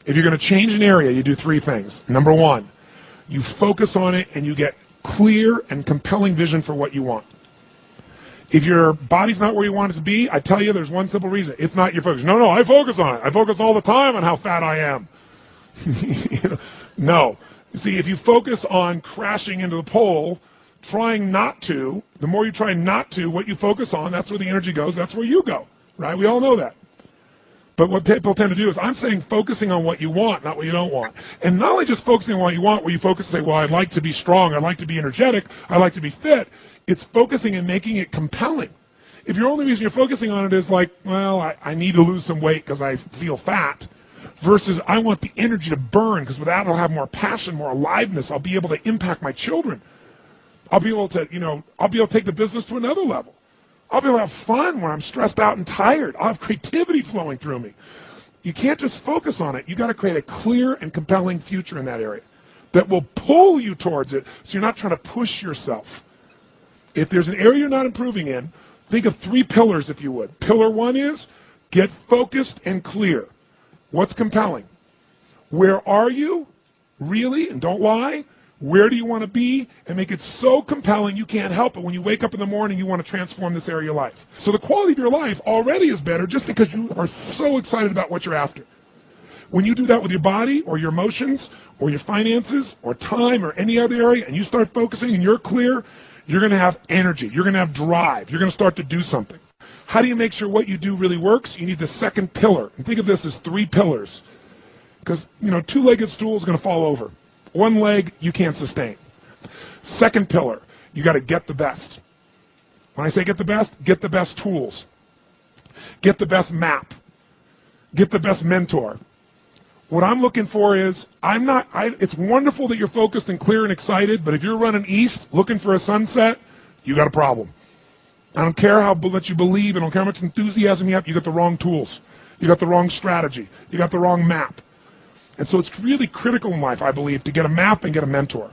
If you're going to change an area, you do three things. Number one, you focus on it and you get clear and compelling vision for what you want. If your body's not where you want it to be, I tell you there's one simple reason. It's not your focus. No, I focus on it. I focus all the time on how fat I am. No. See, if you focus on crashing into the pole, trying not to, the more you try not to, what you focus on, that's where the energy goes, that's where you go, right? We all know that. But what people tend to do is, I'm saying focusing on what you want, not what you don't want. And not only just focusing on what you want, where you focus and say, well, I'd like to be strong, I'd like to be energetic, I'd like to be fit. It's focusing and making it compelling. If your only reason you're focusing on it is like, well, I need to lose some weight because I feel fat, versus I want the energy to burn because with that I'll have more passion, more aliveness, I'll be able to impact my children. I'll be able to, I'll be able to take the business to another level. I'll be able to have fun when I'm stressed out and tired. I'll have creativity flowing through me. You can't just focus on it. You got to create a clear and compelling future in that area that will pull you towards it so you're not trying to push yourself. If there's an area you're not improving in, think of three pillars, if you would. Pillar one is get focused and clear. What's compelling? Where are you? Really? And don't lie. Where do you want to be? And make it so compelling you can't help it. When you wake up in the morning, you want to transform this area of your life. So the quality of your life already is better just because you are so excited about what you're after. When you do that with your body or your emotions or your finances or time or any other area and you start focusing and you're clear, you're going to have energy. You're going to have drive. You're going to start to do something. How do you make sure what you do really works? You need the second pillar. And think of this as three pillars. Because, two-legged stool is going to fall over. One leg, you can't sustain. Second pillar, you got to get the best. When I say get the best tools. Get the best map. Get the best mentor. What I'm looking for is, it's wonderful that you're focused and clear and excited, but if you're running east looking for a sunset, you got a problem. I don't care how much you believe, I don't care how much enthusiasm you have, you got the wrong tools. You got the wrong strategy. You got the wrong map. And so it's really critical in life, I believe, to get a map and get a mentor.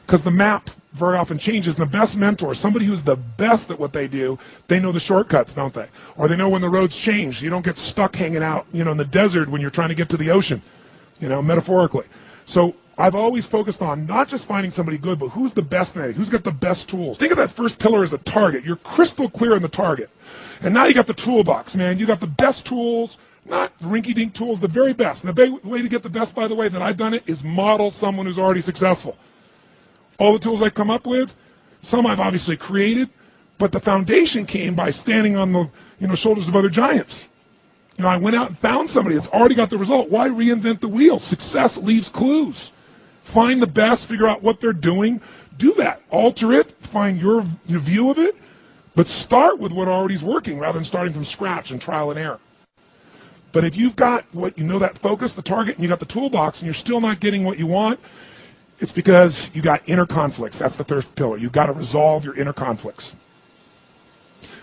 Because the map very often changes, and the best mentor, somebody who's the best at what they do, they know the shortcuts, don't they? Or they know when the roads change. You don't get stuck hanging out, in the desert when you're trying to get to the ocean, metaphorically. So I've always focused on not just finding somebody good, but who's the best at it, who's got the best tools. Think of that first pillar as a target. You're crystal clear on the target. And now you got the toolbox, man. You got the best tools, not rinky-dink tools, the very best. And the way to get the best, by the way, that I've done it is model someone who's already successful. All the tools I come up with, some I've obviously created, but the foundation came by standing on the shoulders of other giants. I went out and found somebody that's already got the result. Why reinvent the wheel? Success leaves clues. Find the best, figure out what they're doing. Do that. Alter it. Find your view of it. But start with what already is working rather than starting from scratch and trial and error. But if you've got that focus, the target, and you got the toolbox, and you're still not getting what you want, it's because you got inner conflicts. That's the third pillar. You've got to resolve your inner conflicts.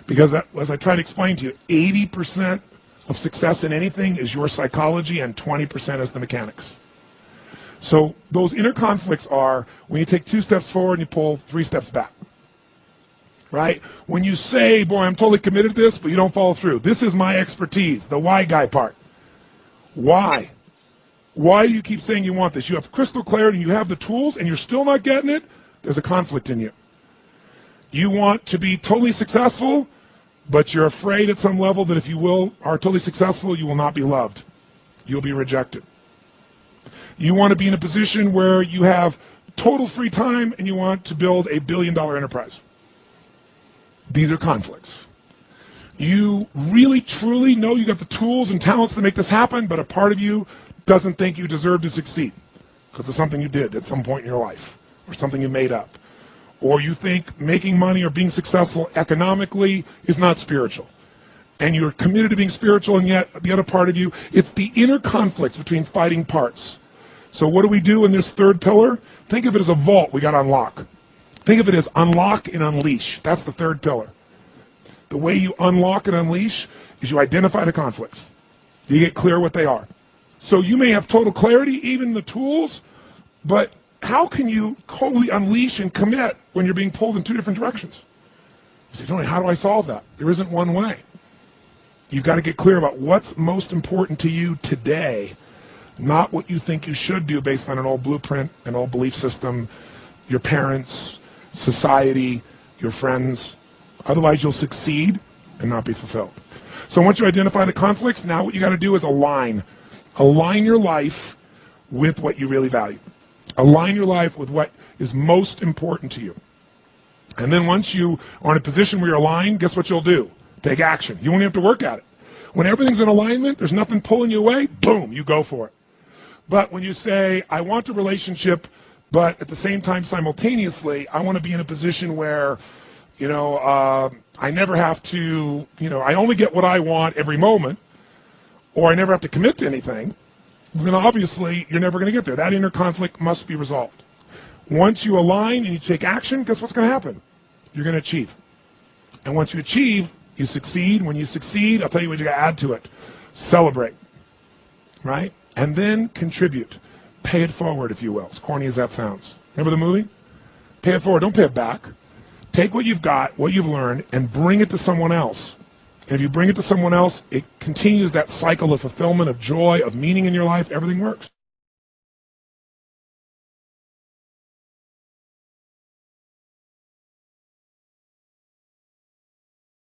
Because as I try to explain to you, 80% of success in anything is your psychology and 20% is the mechanics. So those inner conflicts are when you take 2 steps forward and you pull 3 steps back. Right? When you say, boy, I'm totally committed to this, but you don't follow through. This is my expertise, the why guy part. Why? Why do you keep saying you want this? You have crystal clarity, you have the tools, and you're still not getting it? There's a conflict in you. You want to be totally successful, but you're afraid at some level that if you are totally successful, you will not be loved. You'll be rejected. You want to be in a position where you have total free time and you want to build a billion-dollar enterprise. These are conflicts. You really, truly know you got the tools and talents to make this happen, but a part of you doesn't think you deserve to succeed because of something you did at some point in your life or something you made up. Or you think making money or being successful economically is not spiritual. And you're committed to being spiritual, and yet the other part of you, it's the inner conflicts between fighting parts. So what do we do in this third pillar? Think of it as a vault we got to unlock. Think of it as unlock and unleash. That's the third pillar. The way you unlock and unleash is you identify the conflicts. You get clear what they are. So you may have total clarity, even the tools, but how can you totally unleash and commit when you're being pulled in 2 different directions? You say, Tony, how do I solve that? There isn't one way. You've got to get clear about what's most important to you today. not what you think you should do based on an old blueprint, an old belief system, your parents, society, your friends. Otherwise, you'll succeed and not be fulfilled. So once you identify the conflicts, now what you got to do is align. Align your life with what you really value. Align your life with what is most important to you. And then once you are in a position where you're aligned, guess what you'll do? Take action. You won't have to work at it. When everything's in alignment, there's nothing pulling you away, boom, you go for it. But when you say, I want a relationship, but at the same time, simultaneously, I want to be in a position where, I never have to, I only get what I want every moment, or I never have to commit to anything, then obviously you're never going to get there. That inner conflict must be resolved. Once you align and you take action, guess what's going to happen? You're going to achieve. And once you achieve, you succeed. When you succeed, I'll tell you what you got to add to it. Celebrate, right? And then contribute. Pay it forward, if you will. As corny as that sounds. Remember the movie? Pay it forward. Don't pay it back. Take what you've got, what you've learned, and bring it to someone else. And if you bring it to someone else, it continues that cycle of fulfillment, of joy, of meaning in your life. Everything works.